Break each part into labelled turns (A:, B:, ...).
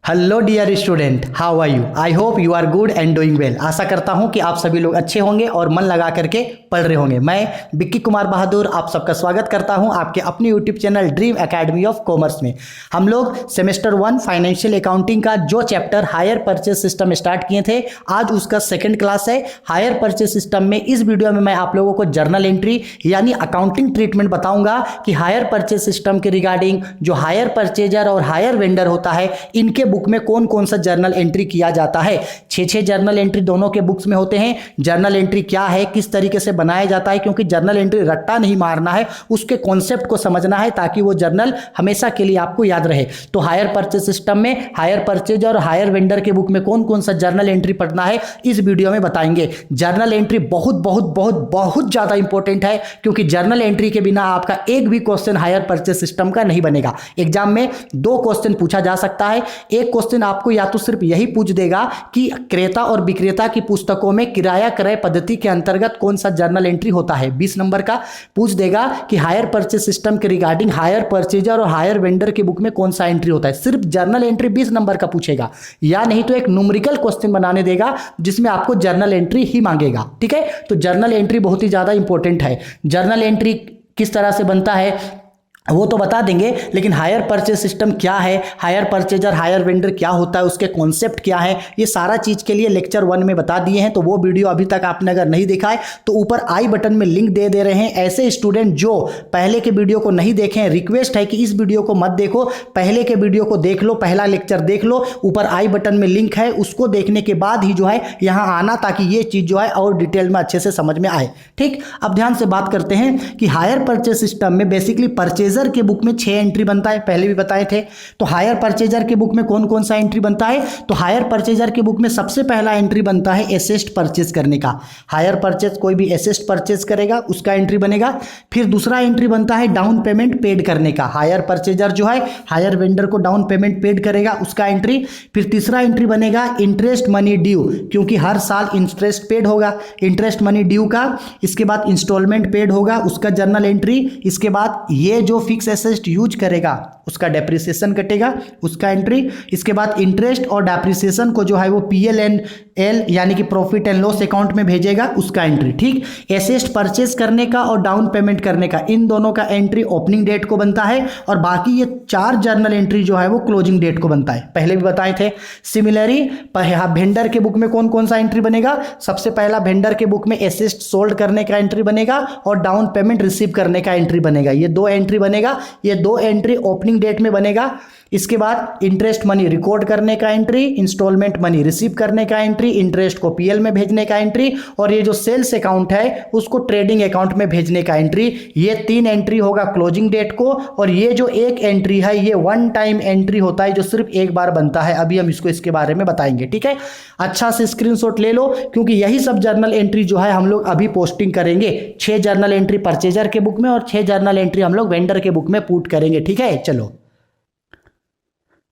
A: Hello dear student, how are you? I hope you are good and doing well. आशा करता हूं कि आप सभी लोग अच्छे होंगे और मन लगा करके पढ़ रहे होंगे। मैं विक्की कुमार बहादुर आप सबका स्वागत करता हूं आपके अपने YouTube channel dream academy of commerce में। हम लोग सेमेस्टर 1 फाइनेंशियल अकाउंटिंग का जो chapter hire purchase system start किए थे, आज उसका सेकंड क्लास है। हायर परचेज सिस्टम में इस वीडियो में मैं आप लोगों को जर्नल एंट्री यानी अकाउंटिंग ट्रीटमेंट बताऊंगा कि हायर परचेज सिस्टम के रिगार्डिंग जो हायर परचेजर और हायर वेंडर होता है, इनके बुक में कौन कौन सा जर्नल एंट्री किया जाता है। 6 जर्नल एंट्री दोनों के बुक्स में होते हैं। जर्नल एंट्री क्या है, किस तरीके से बनाया जाता है, क्योंकि जर्नल एंट्री रट्टा नहीं मारना है, उसके कॉन्सेप्ट को समझना है ताकि वो जर्नल हमेशा के लिए आपको याद रहे। तो हायर परचेज सिस्टम में हायर परचेज और हायर वेंडर के बुक में कौन कौन सा जर्नल एंट्री पढ़ना है इस वीडियो में बताएंगे। जर्नल एंट्री बहुत बहुत बहुत बहुत ज्यादा इंपॉर्टेंट है, क्योंकि जर्नल एंट्री के बिना आपका एक भी क्वेश्चन हायर परचेज सिस्टम का नहीं बनेगा। एग्जाम में 2 क्वेश्चन पूछा जा सकता है। एक क्वेश्चन आपको या तो सिर्फ यही पूछ देगा कि क्रेता और विक्रेता की पुस्तकों में किराया क्रय पद्धति के अंतर्गत कौन सा जर्नल एंट्री होता है। 20 नंबर का पूछ देगा कि हायर परचेज सिस्टम के रिगार्डिंग हायर परचेजर और हायर वेंडर के बुक में कौन सा एंट्री होता है। सिर्फ जर्नल एंट्री 20 नंबर का पूछेगा, या नहीं तो एक न्यूमेरिकल क्वेश्चन बनाने देगा जिसमें आपको जर्नल एंट्री ही मांगेगा। ठीक है, तो जर्नल एंट्री बहुत ही ज्यादा इंपॉर्टेंट है। जर्नल एंट्री किस तरह से बनता है वो तो बता देंगे, लेकिन हायर परचेज सिस्टम क्या है, हायर परचेजर हायर वेंडर क्या होता है, उसके कॉन्सेप्ट क्या है, ये सारा चीज के लिए लेक्चर 1 में बता दिए हैं। तो वो वीडियो अभी तक आपने अगर नहीं देखा है तो ऊपर आई बटन में लिंक दे रहे हैं। ऐसे स्टूडेंट जो पहले के वीडियो को नहीं देखे हैं, रिक्वेस्ट है कि इस वीडियो को मत देखो, पहले के वीडियो को देख लो, पहला लेक्चर देख लो। ऊपर आई बटन में लिंक है, उसको देखने के बाद ही जो है यहाँ आना, ताकि ये चीज जो है और डिटेल में अच्छे से समझ में आए। ठीक, अब ध्यान से बात करते हैं कि हायर परचेज सिस्टम में बेसिकली परचेजर के बुक में 6 एंट्री बनता है, पहले भी बताए थे। तो हायर परचेजर के बुक में कौन कौन सा एंट्री बनता है, तो हायर परचेजर के बुक में सबसे पहला एंट्री बनता है एसेस्ट परचेज करने का। हायर परचेज कोई भी एसेस्ट परचेज करेगा उसका एंट्री बनेगा। फिर दूसरा एंट्री बनता है डाउन पेमेंट पेड करने का। हायर परचेजर जो है हायर वेंडर को डाउन पेमेंट पेड करेगा, उसका एंट्री। फिर तीसरा एंट्री बनेगा इंटरेस्ट मनी ड्यू, क्योंकि हर साल इंटरेस्ट पेड होगा, इंटरेस्ट मनी ड्यू का। इसके बाद इंस्टॉलमेंट पेड होगा, उसका जर्नल एंट्री। इसके बाद ये जो फिक्स एसेट यूज करेगा उसका डेप्रिसिएशन कटेगा, उसका एंट्री। इसके बाद इंटरेस्ट और डेप्रिसिएशन को जो है वो PL&L यानी कि प्रॉफिट एंड लॉस अकाउंट में भेजेगा, उसका एंट्री। ठीक, एसेट परचेज करने का और डाउन पेमेंट करने का, इन दोनों का एंट्री ओपनिंग डेट को बनता है, और बाकी ये 4 जर्नल एंट्री जो है वो क्लोजिंग डेट को बनता है। पहले भी बताए थे। सिमिलरली वेंडर के बुक में कौन कौन सा एंट्री बनेगा, सबसे पहला वेंडर के बुक में एसेट सोल्ड करने का एंट्री बनेगा और डाउन पेमेंट रिसीव करने का एंट्री बनेगा। ये 2 एंट्री बनेगा, ये 2 एंट्री ओपनिंग डेट में बनेगा। इसके बाद इंटरेस्ट मनी रिकॉर्ड करने का एंट्री, इंस्टॉलमेंट मनी रिसीव करने का एंट्री, इंटरेस्ट को PL में भेजने का एंट्री, और ये जो सेल्स अकाउंट है उसको ट्रेडिंग अकाउंट में भेजने का एंट्री। ये 3 एंट्री होगा क्लोजिंग डेट को। और ये जो एक एंट्री है ये 1 टाइम एंट्री होता है, जो सिर्फ एक बार बनता है। अभी हम इसको इसके बारे में बताएंगे। ठीक है, अच्छा से स्क्रीनशॉट ले लो, क्योंकि यही सब जर्नल एंट्री जो है हम लोग अभी पोस्टिंग करेंगे। 6 जर्नल एंट्री परचेजर के बुक में और 6 जर्नल एंट्री हम लोग वेंडर के बुक में पुट करेंगे। ठीक है, चलो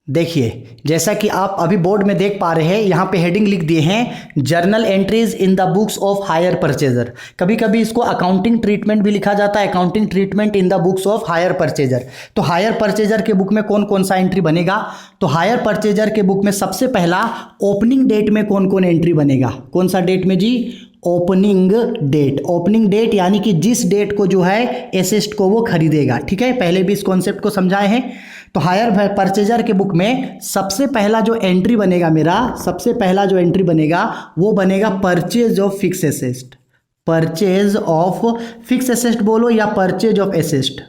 A: देखिए, जैसा कि आप अभी बोर्ड में देख पा रहे हैं, यहाँ पे हेडिंग लिख दिए हैं journal entries in the books of hire purchaser. कभी कभी इसको अकाउंटिंग ट्रीटमेंट भी लिखा जाता है, accounting treatment in the books of hire purchaser. तो हायर परचेजर के बुक में कौन कौन सा एंट्री बनेगा, तो हायर परचेजर के बुक में सबसे पहला ओपनिंग डेट में कौन कौन एंट्री बनेगा। कौन सा डेट में जी, ओपनिंग डेट। ओपनिंग डेट यानी कि जिस डेट को जो है एसेट को वो खरीदेगा। ठीक है, पहले भी इस कॉन्सेप्ट को समझाए हैं। तो हायर परचेजर के बुक में सबसे पहला जो एंट्री बनेगा मेरा, सबसे पहला जो एंट्री बनेगा वो बनेगा purchase of fix asset. Purchase of fix asset बोलो या परचेज ऑफ एसेट,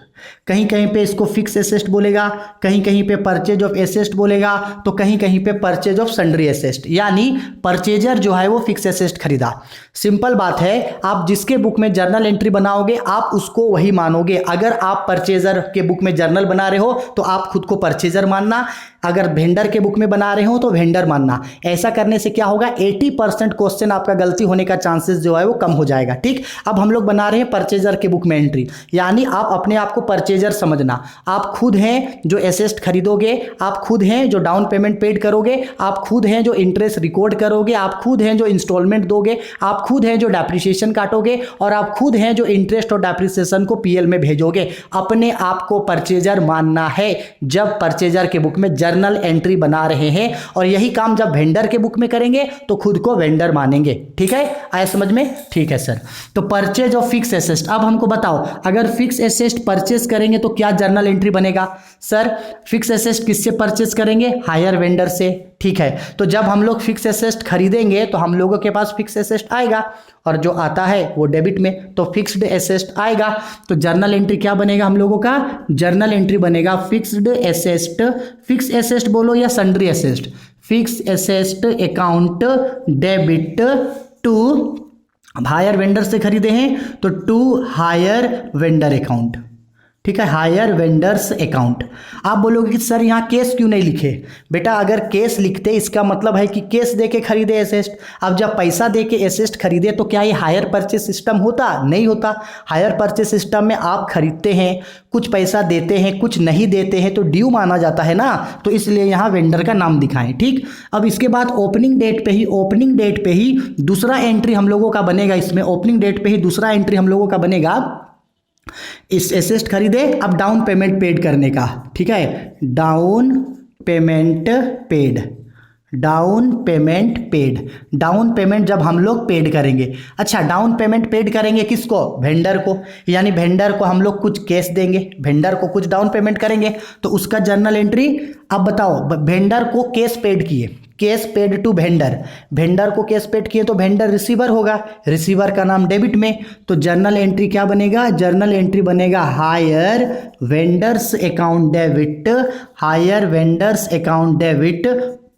A: कहीं कहीं पे इसको फिक्स एसेट बोलेगा, कहीं कहीं पे परचेज ऑफ एसेट बोलेगा, तो कहीं कहीं पे परचेज ऑफ सन्ड्री एसेट। यानी परचेजर जो है वो फिक्स एसेट खरीदा। सिंपल बात है, आप जिसके बुक में जर्नल एंट्री बनाओगे आप उसको वही मानोगे। अगर आप परचेजर के बुक में जर्नल बना रहे हो तो आप खुद को परचेजर मानना, अगर वेंडर के बुक में बना रहे हो तो वेंडर मानना। ऐसा करने से क्या होगा, 80% क्वेश्चन आपका गलती होने का चांसेस जो है वो कम हो जाएगा। ठीक, अब हम लोग बना रहे हैं परचेजर के बुक में एंट्री, यानी आप अपने आप को परचेजर परचेजर समझना, आप खुद हैं जो एसेस्ट खरीदोगे, आप खुद हैं जो डाउन पेमेंट पेड करोगे, आप खुद हैं जो इंटरेस्ट रिकॉर्ड करोगे, आप खुद हैं जो इंस्टॉलमेंट दोगे, आप खुद हैं जो डेप्रिसिएशन काटोगे और आप खुद हैं जो इंटरेस्ट और डेप्रिसिएशन को पीएल में भेजोगे। अपने आप को परचेजर मानना है जब परचेजर के बुक में जर्नल एंट्री बना रहे हैं, और यही काम जब वेंडर के बुक में करेंगे तो खुद को वेंडर मानेंगे। ठीक है, आया समझ में? ठीक है सर। तो परचेज ऑफ फिक्स एसेस्ट, अब हमको बताओ अगर फिक्स एसेस्ट परचेज करेंगे तो क्या जर्नल एंट्री बनेगा? सर फिक्स एसेस्ट किससे परचेज करेंगे? हायर वेंडर से। ठीक है, तो जब हम लोग फिक्स एसेस्ट खरीदेंगे तो हम लोगों के पास फिक्स एसेस्ट आएगा और जो आता है वो डेबिट में, तो फिक्स्ड एसेस्ट आएगा। तो जर्नल एंट्री क्या बनेगा हम लोगों का? जर्नल एंट्री बनेगा फिक्स्ड एसेस्ट। फिक्स एसेस्ट बोलो या sundry asset? Fix asset account debit to hire vendor से खरीदे हैं तो टू हायर वेंडर अकाउंट। ठीक है, हायर वेंडर्स अकाउंट। आप बोलोगे कि सर यहाँ केस क्यों नहीं लिखे? बेटा अगर केस लिखते इसका मतलब है कि केस दे के खरीदे एसेस्ट। अब जब पैसा दे के एसेस्ट खरीदे तो क्या ये हायर परचेस सिस्टम होता? नहीं होता। हायर परचेस सिस्टम में आप खरीदते हैं, कुछ पैसा देते हैं, कुछ नहीं देते हैं, तो ड्यू माना जाता है ना, तो इसलिए यहाँ वेंडर का नाम दिखाएं। ठीक, अब इसके बाद ओपनिंग डेट पे ही दूसरा एंट्री हम लोगों का बनेगा। इसमें ओपनिंग डेट पे ही दूसरा एंट्री हम लोगों का बनेगा, इस एसेस्ट खरीदे अब डाउन पेमेंट पेड करने का। ठीक है, down payment paid, down payment paid. Down payment जब हम लोग पेड करेंगे, अच्छा डाउन पेमेंट पेड करेंगे किसको? वेंडर को, यानी वेंडर को हम लोग कुछ कैश देंगे, वेंडर को कुछ डाउन पेमेंट करेंगे, तो उसका जर्नल एंट्री। अब बताओ वेंडर को कैश पेड किए, cash paid to vendor, vendor को कैश पेड किए तो वेंडर रिसीवर होगा, रिसीवर का नाम डेबिट में, तो जर्नल एंट्री क्या बनेगा? जर्नल एंट्री बनेगा hire vendors account debit, hire vendors account debit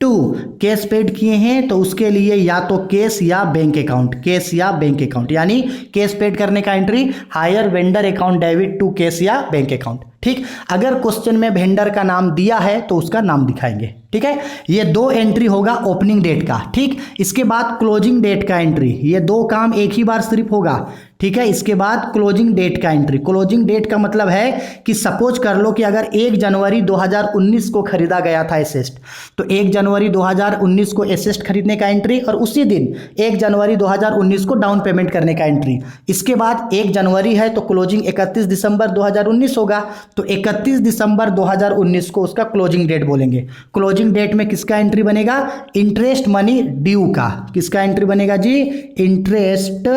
A: to cash paid किए हैं तो उसके लिए या तो कैश या बैंक अकाउंट, कैश या बैंक अकाउंट, यानी कैश पेड करने का entry hire vendor account debit to cash या बैंक अकाउंट। ठीक, अगर क्वेश्चन में वेंडर का नाम दिया है तो उसका नाम दिखाएंगे। ठीक है, ये दो एंट्री होगा ओपनिंग डेट का। ठीक, इसके बाद क्लोजिंग डेट का एंट्री, ये दो काम एक ही बार सिर्फ होगा। ठीक है, इसके बाद क्लोजिंग डेट का एंट्री। क्लोजिंग डेट का मतलब है कि सपोज कर लो कि अगर 1 जनवरी 2019 को खरीदा गया था एसेस्ट, तो 1 जनवरी 2019 को एसेस्ट खरीदने का एंट्री और उसी दिन 1 जनवरी 2019 को डाउन पेमेंट करने का एंट्री। इसके बाद 1 जनवरी है तो क्लोजिंग 31 दिसंबर 2019 होगा, तो 31 दिसंबर 2019 को उसका क्लोजिंग डेट बोलेंगे। क्लोजिंग डेट में किसका एंट्री बनेगा? इंटरेस्ट मनी ड्यू का। किसका एंट्री बनेगा जी? Interest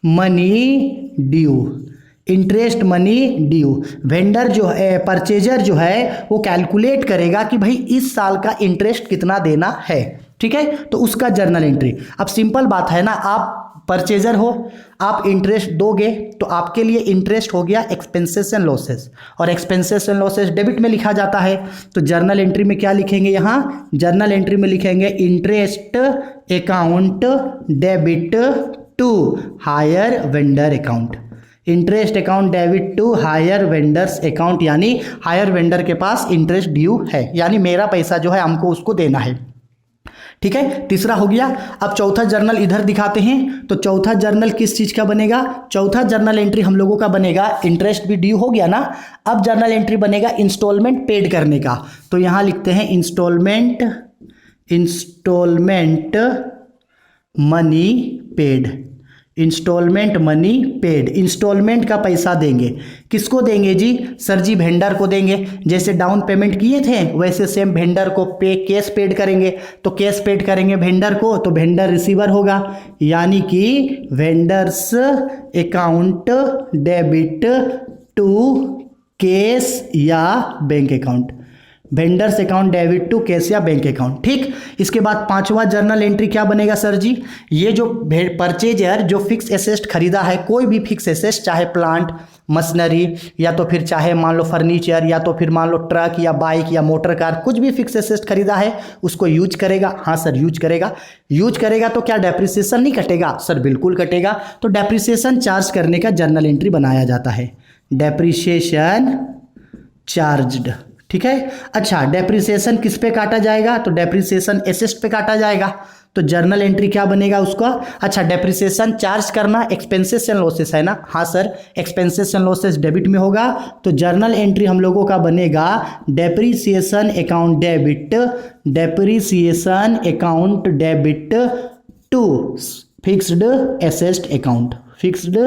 A: money due, interest money due. Vendor जो है, परचेजर जो है वो कैलकुलेट करेगा कि भाई इस साल का इंटरेस्ट कितना देना है। ठीक है, तो उसका जर्नल एंट्री। अब सिंपल बात है ना, आप परचेजर हो, आप इंटरेस्ट दोगे तो आपके लिए इंटरेस्ट हो गया एक्सपेंसेस एंड लॉसेस, और एक्सपेंसेस एंड लॉसेस डेबिट में लिखा जाता है। तो जर्नल एंट्री में क्या लिखेंगे? यहाँ जर्नल एंट्री में लिखेंगे interest account debit to hire vendor account, interest account debit to hire vendors account, यानी हायर वेंडर के पास इंटरेस्ट ड्यू है, यानी मेरा पैसा जो है हमको उसको देना है। ठीक है, तीसरा हो गया। अब चौथा जर्नल इधर दिखाते हैं, तो चौथा जर्नल किस चीज का बनेगा? चौथा जर्नल एंट्री हम लोगों का बनेगा, इंटरेस्ट भी ड्यू हो गया ना, अब जर्नल एंट्री बनेगा इंस्टॉलमेंट पेड करने का। तो यहां लिखते हैं instalment money paid, instalment money paid. Instalment का पैसा देंगे, किसको देंगे जी? सर जी वेंडर को देंगे। जैसे डाउन पेमेंट किए थे वैसे सेम वेंडर को कैश पेड करेंगे, तो कैश पेड करेंगे वेंडर को, तो वेंडर रिसीवर होगा, यानी कि vendor's account debit to cash या bank account, vendor's account debit to cash या बैंक अकाउंट। ठीक, इसके बाद पांचवा जर्नल एंट्री क्या बनेगा सर जी? ये जो परचेजर जो फिक्स एसेस्ट खरीदा है, कोई भी फिक्स एसेस्ट, चाहे प्लांट मशीनरी या तो फिर चाहे मान लो फर्नीचर या तो फिर मान लो ट्रक या बाइक या मोटर कार, कुछ भी फिक्स एसेस्ट खरीदा है उसको यूज करेगा। हाँ सर यूज करेगा, यूज करेगा तो क्या डेप्रिसिएशन नहीं कटेगा? सर बिल्कुल कटेगा। तो डेप्रिसिएशन चार्ज करने का जर्नल एंट्री बनाया जाता है, डेप्रिसिएशन चार्ज्ड। ठीक है, अच्छा डेप्रिसिएशन किस पे काटा जाएगा? तो डेप्रिसिएशन एसेस्ट पे काटा जाएगा। तो जर्नल एंट्री क्या बनेगा उसका? अच्छा, डेप्रिसिएशन चार्ज करना एक्सपेंसेस एंड लॉसेस है ना? हाँ sir, expenses and losses debit में होगा, तो जर्नल एंट्री हम लोगों का बनेगा depreciation account debit, depreciation account debit to fixed asset account, fixed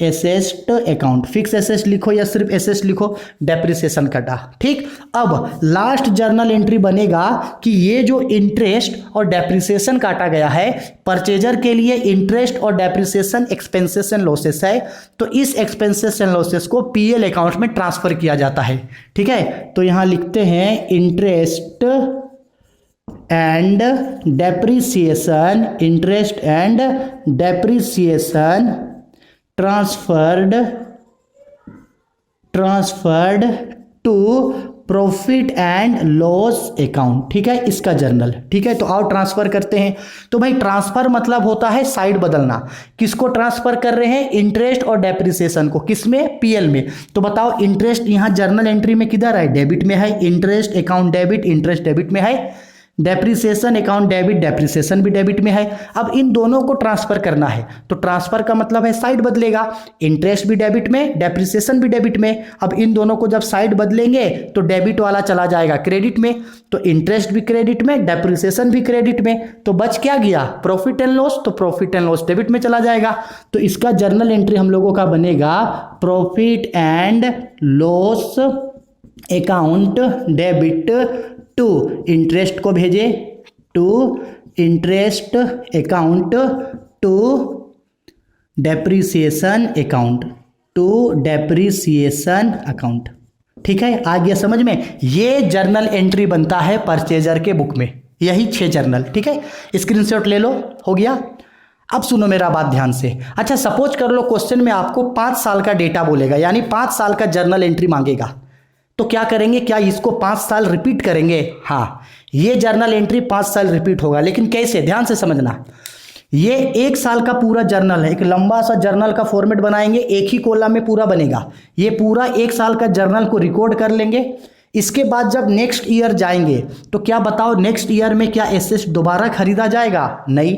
A: asset account. Fix asset लिखो या सिर्फ एसेट लिखो, डेप्रिसिएशन कटा। ठीक, अब लास्ट जर्नल एंट्री बनेगा कि ये जो इंटरेस्ट और डेप्रिसिएशन काटा गया है परचेजर के लिए, इंटरेस्ट और डेप्रिसिएशन एक्सपेंसेस एंड लॉसेस है, तो इस एक्सपेंसेस एंड लॉसेस को पीएल अकाउंट में ट्रांसफर किया जाता है। ठीक है, तो यहां लिखते हैं interest and depreciation, interest and depreciation transferred to profit and loss account. ठीक है, इसका जर्नल। ठीक है, तो आओ ट्रांसफर करते हैं। तो भाई ट्रांसफर मतलब होता है साइड बदलना। किसको ट्रांसफर कर रहे हैं? इंटरेस्ट और डेप्रिसिएशन को। किसमें? पीएल में। तो बताओ, इंटरेस्ट यहां जर्नल एंट्री में किधर है? डेबिट में है। Interest account debit, interest debit में है। डेप्रिसिएशन अकाउंट डेबिट, डेप्रिसिएशन भी डेबिट में है। अब इन दोनों को ट्रांसफर करना है, तो ट्रांसफर का मतलब है साइड बदलेगा। इंटरेस्ट भी डेबिट में, डेप्रिसिएशन भी डेबिट में। अब इन दोनों को जब साइड बदलेंगे तो डेबिट वाला चला जाएगा क्रेडिट में, तो इंटरेस्ट भी क्रेडिट में, डेप्रिसिएशन भी क्रेडिट में, तो बच क्या गया? प्रॉफिट एंड लॉस, तो प्रॉफिट एंड लॉस डेबिट में चला जाएगा। तो इसका जर्नल एंट्री हम लोगों का बनेगा profit and loss account debit to, interest को भेजे to interest account, to depreciation account, to depreciation account. ठीक है, आ गया समझ में? ये जर्नल एंट्री बनता है परचेजर के बुक में, यही 6 जर्नल। ठीक है, स्क्रीनशॉट ले लो, हो गया। अब सुनो मेरा बात ध्यान से। अच्छा, सपोज कर लो क्वेश्चन में आपको 5 साल का डेटा बोलेगा, यानी 5 साल का जर्नल एंट्री मांगेगा, तो क्या करेंगे? क्या इसको 5 साल रिपीट करेंगे? हाँ, ये जर्नल एंट्री 5 साल रिपीट होगा, लेकिन कैसे? ध्यान से समझना। ये 1 साल का पूरा जर्नल है, एक लंबा सा जर्नल का फॉर्मेट बनाएंगे, एक ही कॉलम में पूरा बनेगा। ये पूरा 1 साल का जर्नल को रिकॉर्ड कर लेंगे। इसके बाद जब नेक्स्ट ईयर जाएंगे तो क्या बताओ, नेक्स्ट ईयर में क्या एसेट दोबारा खरीदा जाएगा? नहीं।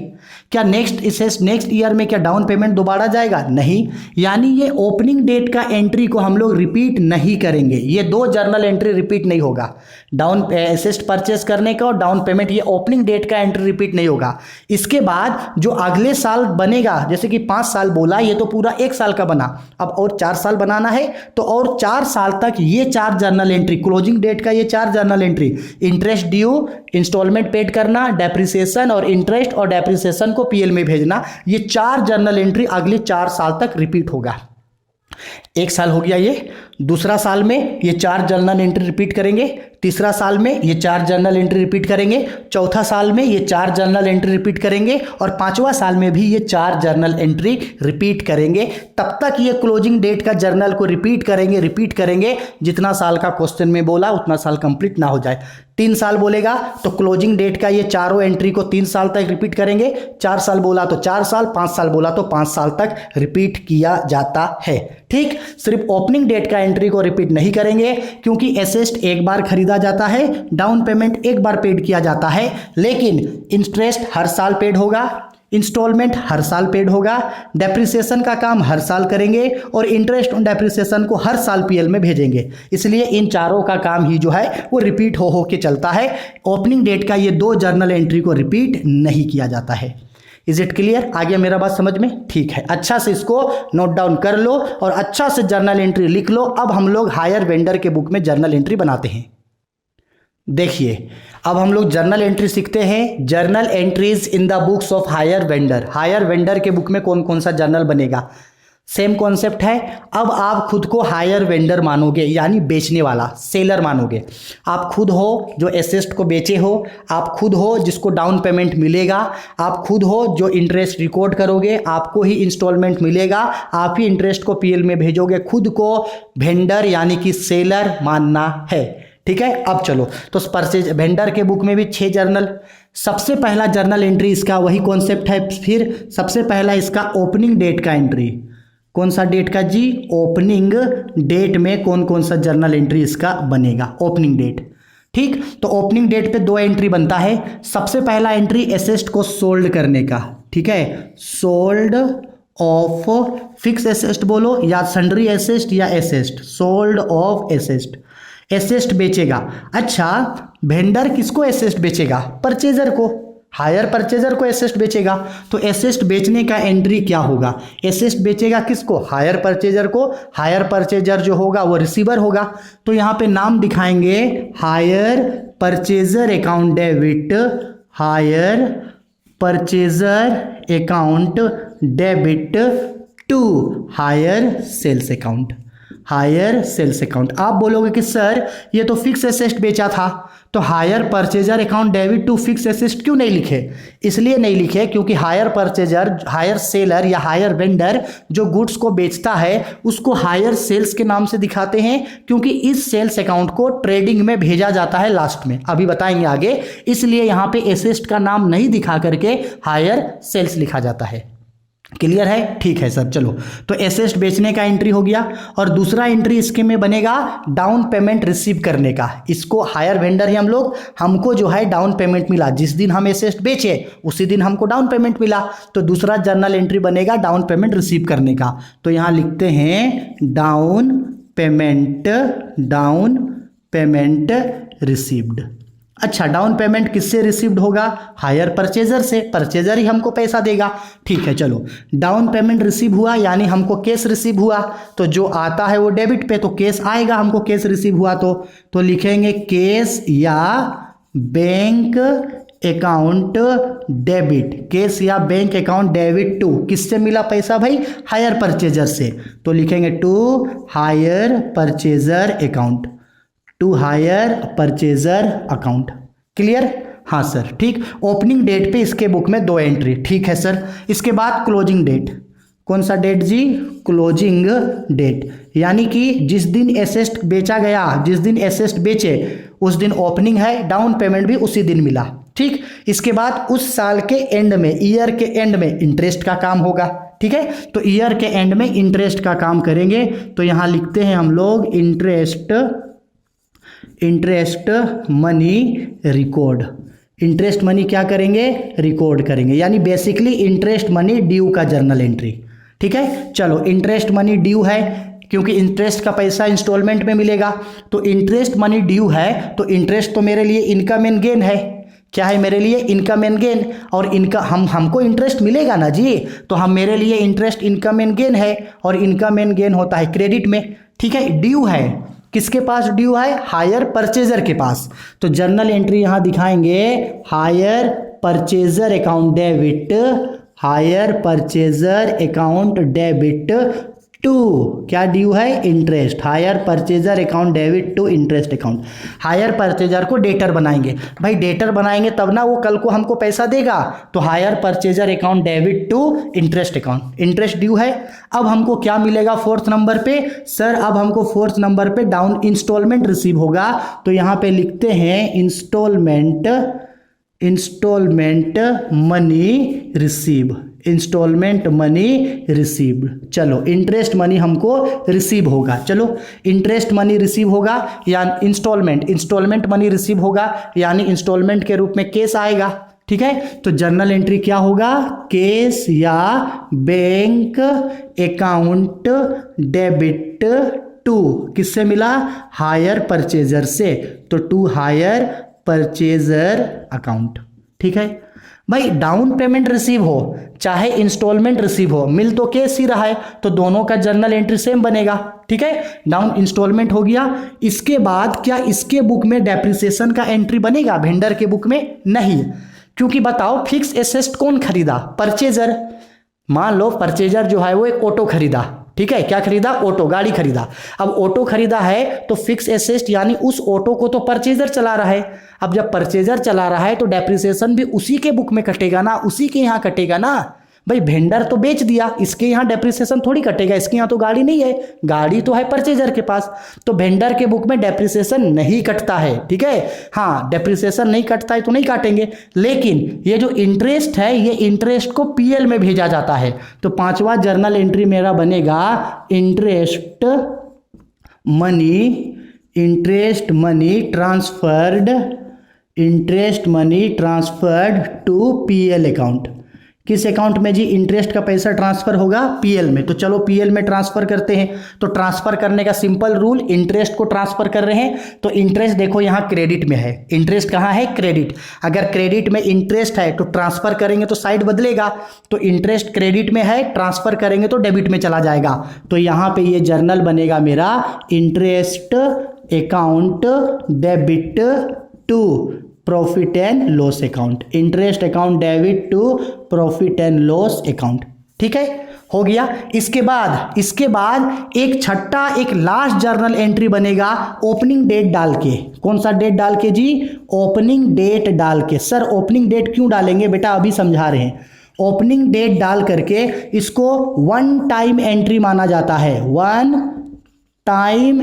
A: क्या नेक्स्ट ईयर में क्या डाउन पेमेंट दोबारा जाएगा? नहीं। यानी ये ओपनिंग डेट का एंट्री को हम लोग रिपीट नहीं करेंगे। ये 2 जर्नल एंट्री रिपीट नहीं होगा, डाउन एसेट परचेस करने का और डाउन पेमेंट, ये ओपनिंग डेट का एंट्री रिपीट नहीं होगा। इसके बाद जो अगले साल बनेगा, जैसे कि 5 साल बोला, ये तो पूरा 1 साल का बना, अब और 4 साल बनाना है, तो और 4 साल तक ये 4 जर्नल एंट्री, क्लोजिंग डेट का ये 4 journal entry, interest due, instalment paid करना, डेप्रिसिएशन और इंटरेस्ट और डेप्रिसिएशन को पीएल में भेजना, ये 4 जर्नल एंट्री अगले 4 साल तक रिपीट होगा। 1 साल हो गया ये, दूसरा साल में ये 4 जर्नल एंट्री रिपीट करेंगे, तीसरा साल में ये 4 जर्नल एंट्री रिपीट करेंगे, चौथा साल में ये 4 जर्नल एंट्री रिपीट करेंगे, और 5वां साल में भी ये 4 जर्नल एंट्री रिपीट करेंगे। तब तक ये क्लोजिंग डेट का जर्नल को रिपीट करेंगे, जितना साल का क्वेश्चन में बोला उतना साल कंप्लीट ना हो जाए। 3 साल बोलेगा तो क्लोजिंग डेट का ये चारों एंट्री को 3 साल तक रिपीट करेंगे, 4 साल बोला तो 4 साल, 5 साल बोला तो 5 साल तक रिपीट किया जाता है। ठीक, सिर्फ ओपनिंग डेट का एंट्री को रिपीट नहीं करेंगे, क्योंकि एसेट एक बार खरीदा जाता है, डाउन पेमेंट एक बार पेड किया जाता है, लेकिन इंटरेस्ट हर साल पेड होगा, इंस्टॉलमेंट हर साल पेड होगा, डेप्रिसिएशन का काम हर साल करेंगे, और इंटरेस्ट ऑन डेप्रिसिएशन को हर साल पीएल में भेजेंगे। इसलिए इन चारों का काम ही जो है वो रिपीट हो के चलता है। ओपनिंग डेट का ये 2 जर्नल एंट्री को रिपीट नहीं किया जाता है। Is it clear? आ गया मेरा बात समझ में? ठीक है, अच्छा से इसको नोट डाउन कर लो और अच्छा से जर्नल एंट्री लिख लो। अब हम लोग हायर वेंडर के बुक में जर्नल एंट्री बनाते हैं। देखिए, अब हम लोग जर्नल एंट्री सीखते हैं। Journal entries in the books of higher vendor. Higher vendor के बुक में कौन कौन सा जर्नल बनेगा? सेम कॉन्सेप्ट है। अब आप खुद को हायर वेंडर मानोगे, यानी बेचने वाला, सेलर मानोगे। आप खुद हो जो एसेट को बेचे हो, आप खुद हो जिसको डाउन पेमेंट मिलेगा, आप खुद हो जो इंटरेस्ट रिकॉर्ड करोगे, आपको ही इंस्टॉलमेंट मिलेगा, आप ही इंटरेस्ट को पीएल में भेजोगे। खुद को वेंडर यानी कि सेलर मानना है। ठीक है, अब चलो तो परचेज वेंडर के बुक में भी 6 जर्नल। सबसे पहला जर्नल एंट्री इसका वही कॉन्सेप्ट है। फिर सबसे पहला इसका ओपनिंग डेट का एंट्री। कौन सा डेट का जी? ओपनिंग डेट में कौन कौन सा जर्नल एंट्री इसका बनेगा? Opening date. ठीक, तो ओपनिंग डेट पे 2 एंट्री बनता है। सबसे पहला एंट्री एसेस्ट को सोल्ड करने का, ठीक है, सोल्ड ऑफ फिक्स एसेस्ट बोलो या सन्ड्री एसेस्ट या asset, sold off asset, asset बेचेगा। अच्छा, वेंडर किसको एसेस्ट बेचेगा? परचेजर को, हायर परचेजर को एसेस्ट बेचेगा। तो एसेस्ट बेचने का एंट्री क्या होगा? एसेस्ट बेचेगा किसको? हायर परचेजर को। हायर परचेजर जो होगा वो रिसीवर होगा। तो यहाँ पे नाम दिखाएंगे hire purchaser account debit, hire purchaser account debit to hire sales account, hire sales account. आप बोलोगे कि सर ये तो फिक्स एसेस्ट बेचा था, तो hire purchaser account debit to fix asset क्यों नहीं लिखे? इसलिए नहीं लिखे क्योंकि हायर परचेजर, हायर सेलर या हायर वेंडर जो गुड्स को बेचता है उसको हायर सेल्स के नाम से दिखाते हैं, क्योंकि इस सेल्स अकाउंट को ट्रेडिंग में भेजा जाता है लास्ट में, अभी बताएंगे आगे। इसलिए यहाँ पे एसेस्ट का नाम नहीं दिखा करके हायर सेल्स लिखा जाता है। क्लियर है? ठीक है सर, चलो। तो एसेस्ट बेचने का एंट्री हो गया। और दूसरा एंट्री इसके में बनेगा डाउन पेमेंट रिसीव करने का। इसको हायर वेंडर है हम लोग, हमको जो है डाउन पेमेंट मिला, जिस दिन हम एसेस्ट बेचे उसी दिन हमको डाउन पेमेंट मिला, तो दूसरा जर्नल एंट्री बनेगा डाउन पेमेंट रिसीव करने का। तो यहाँ लिखते हैं down payment, down payment received. अच्छा, डाउन पेमेंट किससे रिसीव्ड होगा? हायर परचेजर से, परचेजर ही हमको पैसा देगा। ठीक है, चलो, डाउन पेमेंट रिसीव हुआ यानी हमको कैश रिसीव हुआ, तो जो आता है वो डेबिट पे, तो कैश आएगा हमको, कैश रिसीव हुआ तो लिखेंगे कैश या बैंक अकाउंट डेबिट, कैश या बैंक अकाउंट डेबिट टू, किससे मिला पैसा भाई? हायर परचेजर से, तो लिखेंगे to hire purchaser account, to hire purchaser account. Clear? हाँ सर, ठीक। ओपनिंग डेट पे इसके बुक में 2 एंट्री, ठीक है सर। इसके बाद क्लोजिंग डेट, कौन सा डेट जी? क्लोजिंग डेट, यानी कि जिस दिन एसेस्ट बेचा गया, जिस दिन एसेस्ट बेचे उस दिन ओपनिंग है, डाउन पेमेंट भी उसी दिन मिला। ठीक, इसके बाद उस साल के एंड में, ईयर के एंड में इंटरेस्ट का काम होगा। ठीक है, तो ईयर के एंड में इंटरेस्ट का काम करेंगे। तो यहाँ लिखते हैं हम लोग interest money record, interest money क्या करेंगे? रिकॉर्ड करेंगे, यानी बेसिकली इंटरेस्ट मनी ड्यू का जर्नल एंट्री। ठीक है, चलो, इंटरेस्ट मनी ड्यू है क्योंकि इंटरेस्ट का पैसा इंस्टॉलमेंट में मिलेगा, तो इंटरेस्ट मनी ड्यू है, तो इंटरेस्ट तो मेरे लिए इनकम एंड गेन है। क्या है मेरे लिए? Income and gain. और इनका हमको इंटरेस्ट मिलेगा ना जी, तो हम मेरे लिए इंटरेस्ट इनकम एंड गेन है, और इनकम एंड गेन होता है क्रेडिट में। ठीक है, ड्यू है, किसके पास ड्यू है? हायर परचेजर के पास। तो जर्नल एंट्री यहां दिखाएंगे hire purchaser account debit, hire purchaser account debit to, क्या ड्यू है? Interest, hire purchaser account debit to interest account. Hire purchaser को डेटर बनाएंगे, भाई डेटर बनाएंगे तब ना वो कल को हमको पैसा देगा, तो hire purchaser account debit to interest account, interest due है। अब हमको क्या मिलेगा 4th नंबर पे? सर अब हमको 4th नंबर पे डाउन इंस्टॉलमेंट रिसीव होगा, तो यहाँ पे लिखते हैं instalment money receive, instalment money receive. चलो, इंटरेस्ट मनी हमको रिसीव होगा, चलो इंटरेस्ट मनी रिसीव होगा या इंस्टॉलमेंट मनी रिसीव होगा, यानी इंस्टॉलमेंट के रूप में कैश आएगा। ठीक है, तो जर्नल एंट्री क्या होगा? कैश या बैंक अकाउंट डेबिट टू, किससे मिला? हायर परचेजर से, तो टू हायर परचेजर अकाउंट। ठीक है भाई, डाउन पेमेंट रिसीव हो चाहे इंस्टॉलमेंट रिसीव हो, मिल तो कैश ही रहा है, तो दोनों का जर्नल एंट्री सेम बनेगा। ठीक है, डाउन इंस्टॉलमेंट हो गया। इसके बाद क्या इसके बुक में डेप्रिसिएशन का एंट्री बनेगा? वेंडर के बुक में नहीं, क्योंकि बताओ फिक्स एसेट कौन खरीदा? परचेजर। मान लो परचेजर जो है वो एक ऑटो खरीदा, ठीक है, क्या खरीदा? ऑटो, गाड़ी खरीदा। अब ऑटो खरीदा है तो फिक्स एसेट यानी उस ऑटो को तो परचेजर चला रहा है। अब जब परचेजर चला रहा है तो डेप्रिसिएशन भी उसी के बुक में कटेगा ना, उसी के यहाँ कटेगा ना। भाई वेंडर तो बेच दिया, इसके यहाँ डेप्रिसिएशन थोड़ी कटेगा, इसके यहाँ तो गाड़ी नहीं है, गाड़ी तो है परचेजर के पास, तो वेंडर के बुक में डेप्रिसिएशन नहीं कटता है। ठीक है, हाँ डेप्रिसिएशन नहीं कटता है तो नहीं काटेंगे, लेकिन ये जो इंटरेस्ट है ये इंटरेस्ट को पीएल में भेजा जाता है। तो 5वां जर्नल एंट्री मेरा बनेगा interest money interest money transferred to PL account. किस अकाउंट में जी इंटरेस्ट का पैसा ट्रांसफर होगा? पीएल में। तो चलो पीएल में ट्रांसफर करते हैं। तो ट्रांसफर करने का सिंपल रूल, इंटरेस्ट को ट्रांसफर कर रहे हैं तो इंटरेस्ट देखो यहाँ क्रेडिट में है। इंटरेस्ट कहाँ है? क्रेडिट। अगर क्रेडिट में इंटरेस्ट है तो ट्रांसफर करेंगे तो साइड बदलेगा, तो इंटरेस्ट क्रेडिट में है, ट्रांसफर करेंगे तो डेबिट में चला जाएगा। तो यहाँ पे ये जर्नल बनेगा मेरा interest account debit to profit and loss account. Interest account debit to profit and loss account. ठीक है, हो गया। इसके बाद एक छठा, एक लास्ट जर्नल एंट्री बनेगा ओपनिंग डेट डाल के। कौन सा डेट डाल के जी? ओपनिंग डेट डाल के। सर ओपनिंग डेट क्यों डालेंगे बेटा? अभी समझा रहे हैं। ओपनिंग डेट डाल करके इसको वन टाइम एंट्री माना जाता है। वन टाइम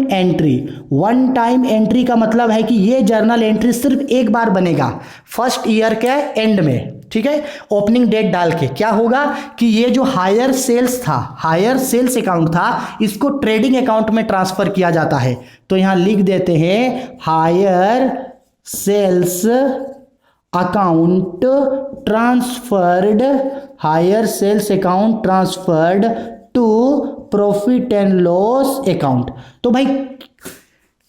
A: एंट्री का मतलब है कि ये जर्नल एंट्री सिर्फ एक बार बनेगा, फर्स्ट ईयर के एंड में। ठीक है, ओपनिंग डेट डाल के क्या होगा कि ये जो हायर सेल्स अकाउंट था, इसको ट्रेडिंग अकाउंट में ट्रांसफर किया जाता है। तो यहां लिख देते हैं hire sales account transferred to profit and loss account. तो भाई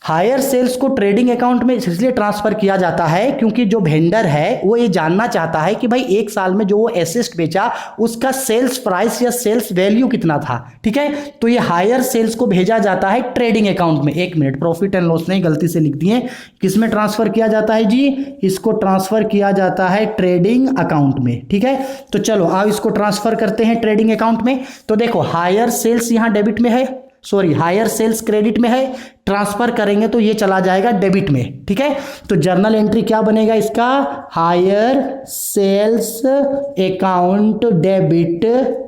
A: हायर सेल्स को ट्रेडिंग अकाउंट में इसलिए ट्रांसफर किया जाता है क्योंकि जो वेंडर है वो ये जानना चाहता है कि भाई एक साल में जो वो एसेट बेचा उसका सेल्स प्राइस या सेल्स वैल्यू कितना था। ठीक है, तो ये हायर सेल्स को भेजा जाता है ट्रेडिंग अकाउंट में। एक मिनट, प्रॉफिट एंड लॉस नहीं, गलती से लिख दिए। किस में ट्रांसफर किया जाता है जी? इसको ट्रांसफर किया जाता है ट्रेडिंग अकाउंट में। ठीक है, तो चलो आओ इसको ट्रांसफर करते हैं ट्रेडिंग अकाउंट में। तो देखो हायर सेल्स यहाँ डेबिट में है, हायर सेल्स क्रेडिट में है, ट्रांसफर करेंगे तो ये चला जाएगा डेबिट में। ठीक है, तो जर्नल एंट्री क्या बनेगा इसका? Hire sales account debit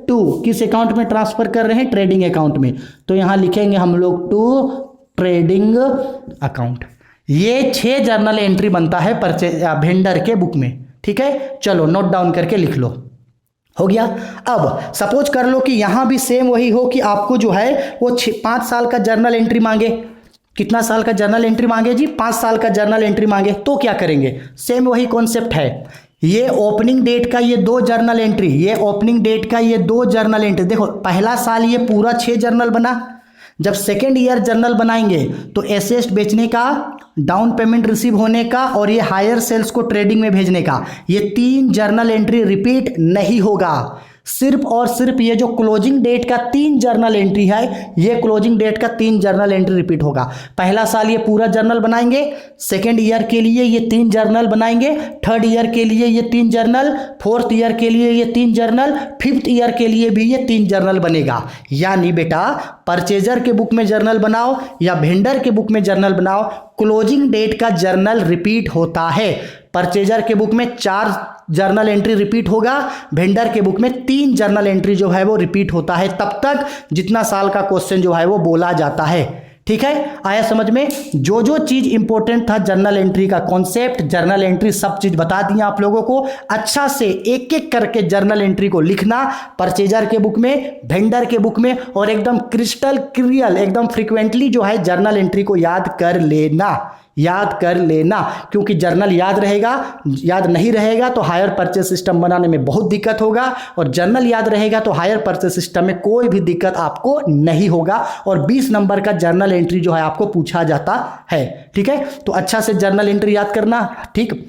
A: to, किस अकाउंट में ट्रांसफर कर रहे हैं? ट्रेडिंग अकाउंट में। तो यहां लिखेंगे हम लोग टू ट्रेडिंग अकाउंट। ये 6 जर्नल एंट्री बनता है वेंडर के बुक में। ठीक है, चलो नोट डाउन करके लिख लो। हो गया। अब सपोज कर लो कि यहां भी सेम वही हो कि आपको जो है वो 5 साल का जर्नल एंट्री मांगे। कितना साल का जर्नल एंट्री मांगे जी? 5 साल का जर्नल एंट्री मांगे। तो क्या करेंगे? सेम वही कॉन्सेप्ट है। ये ओपनिंग डेट का ये 2 जर्नल एंट्री, देखो पहला साल ये पूरा 6 जर्नल बना। जब सेकेंड ईयर जर्नल बनाएंगे तो एसेट बेचने का, डाउन पेमेंट रिसीव होने का और ये हायर सेल्स को ट्रेडिंग में भेजने का, ये 3 जर्नल एंट्री रिपीट नहीं होगा। सिर्फ और सिर्फ ये जो क्लोजिंग डेट का 3 जर्नल एंट्री है, ये क्लोजिंग डेट का 3 जर्नल एंट्री रिपीट होगा। पहला साल ये पूरा जर्नल बनाएंगे, सेकेंड ईयर के लिए ये 3 जर्नल बनाएंगे, थर्ड ईयर के लिए ये 3 जर्नल, फोर्थ ईयर के लिए ये 3 जर्नल, फिफ्थ ईयर के लिए भी ये 3 जर्नल बनेगा। यानी बेटा परचेजर के बुक में जर्नल बनाओ या वेंडर के बुक में जर्नल बनाओ, क्लोजिंग डेट का जर्नल रिपीट होता है। परचेजर के बुक में 4 जर्नल एंट्री रिपीट होगा, वेंडर के बुक में 3 जर्नल एंट्री जो है वो रिपीट होता है तब तक जितना साल का क्वेश्चन जो है वो बोला जाता है। ठीक है, आया समझ में? जो जो चीज इंपॉर्टेंट था जर्नल एंट्री का कॉन्सेप्ट, जर्नल एंट्री सब चीज बता दिया आप लोगों को। अच्छा से एक एक करके जर्नल एंट्री को लिखना, परचेजर के बुक में, वेंडर के बुक में, और एकदम क्रिस्टल क्लियर, एकदम फ्रिक्वेंटली जो है जर्नल एंट्री को याद कर लेना, क्योंकि जर्नल याद नहीं रहेगा तो हायर परचेज सिस्टम बनाने में बहुत दिक्कत होगा, और जर्नल याद रहेगा तो हायर परचेज सिस्टम में कोई भी दिक्कत आपको नहीं होगा। और 20 नंबर का जर्नल एंट्री जो है आपको पूछा जाता है। ठीक है, तो अच्छा से जर्नल एंट्री याद करना। ठीक,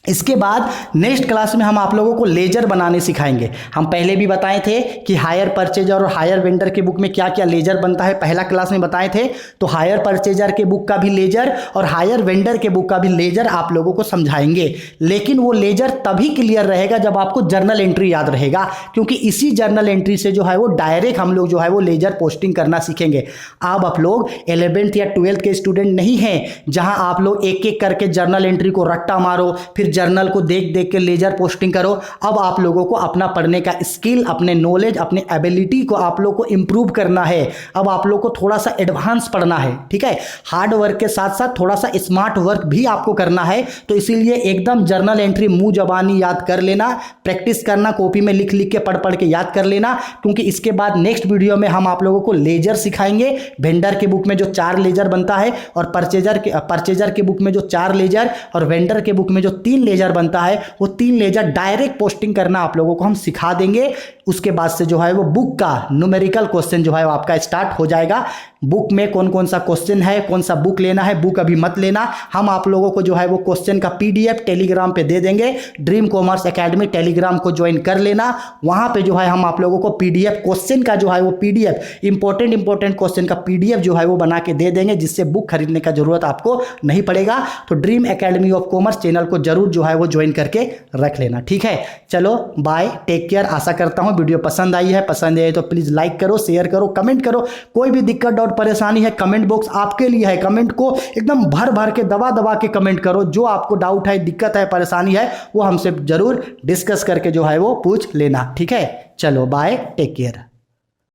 A: इसके बाद नेक्स्ट क्लास में हम आप लोगों को लेजर बनाने सिखाएंगे। हम पहले भी बताए थे कि हायर परचेजर और हायर वेंडर के बुक में क्या क्या लेजर बनता है, पहला क्लास में बताए थे। तो हायर परचेजर के बुक का भी लेजर और हायर वेंडर के बुक का भी लेजर आप लोगों को समझाएंगे। लेकिन वो लेजर तभी क्लियर रहेगा जब आपको जर्नल एंट्री याद रहेगा, क्योंकि इसी जर्नल एंट्री से जो है वो डायरेक्ट हम लोग जो है वो लेजर पोस्टिंग करना सीखेंगे। अब आप लोग 11th या 12th के स्टूडेंट नहीं हैं जहां आप लोग एक एक करके जर्नल एंट्री को रट्टा मारो, फिर जर्नल को देख देख के लेजर पोस्टिंग करो। अब आप लोगों को अपना पढ़ने का स्किल, अपने नॉलेज, अपने एबिलिटी को आप लोग को इंप्रूव करना है। अब आप लोग को थोड़ा सा एडवांस पढ़ना है, ठीक है। हार्ड वर्क के साथ साथ थोड़ा सा स्मार्ट वर्क भी आपको करना है। तो इसीलिए एकदम जर्नल एंट्री मुंह जबानी याद कर लेना, प्रैक्टिस करना, कॉपी में लिख लिख के पढ़ पढ़ के याद कर लेना, क्योंकि इसके बाद नेक्स्ट वीडियो में हम आप लोगों को लेजर सिखाएंगे। वेंडर के बुक में जो 4 लेजर बनता है और परचेजर के बुक में जो 4 लेजर और वेंडर के बुक में जो 3 लेजर बनता है, वो 3 लेजर डायरेक्ट पोस्टिंग करना आप लोगों को हम सिखा देंगे। उसके बाद से जो है वो बुक का न्यूमेरिकल क्वेश्चन जो है वो आपका स्टार्ट हो जाएगा। बुक में कौन कौन सा क्वेश्चन है, कौन सा बुक लेना है, बुक अभी मत लेना। हम आप लोगों को जो है वो क्वेश्चन का पीडीएफ टेलीग्राम पे दे देंगे। ड्रीम कॉमर्स एकेडमी टेलीग्राम को ज्वाइन कर लेना। वहां पे जो है हम आप लोगों को पीडीएफ क्वेश्चन का जो है वो पीडीएफ इंपॉर्टेंट क्वेश्चन का पीडीएफ जो है वो बना के दे देंगे, जिससे बुक खरीदने का जरूरत आपको नहीं पड़ेगा। तो dream academy of commerce channel को जरूर जो है वो ज्वाइन करके रख लेना, ठीक है। चलो बाय, टेक केयर। आशा करता हूं वीडियो पसंद आई है। पसंद आए तो प्लीज लाइक करो, शेयर करो, कमेंट करो। कोई भी दिक्कत डाउट परेशानी है, कमेंट बॉक्स आपके लिए है। कमेंट को एकदम भर भर के दबा दबा के कमेंट करो। जो आपको डाउट है, दिक्कत है, परेशानी है, वो हमसे जरूर डिस्कस करके जो है वो पूछ लेना, ठीक है। चलो बाय, टेक केयर।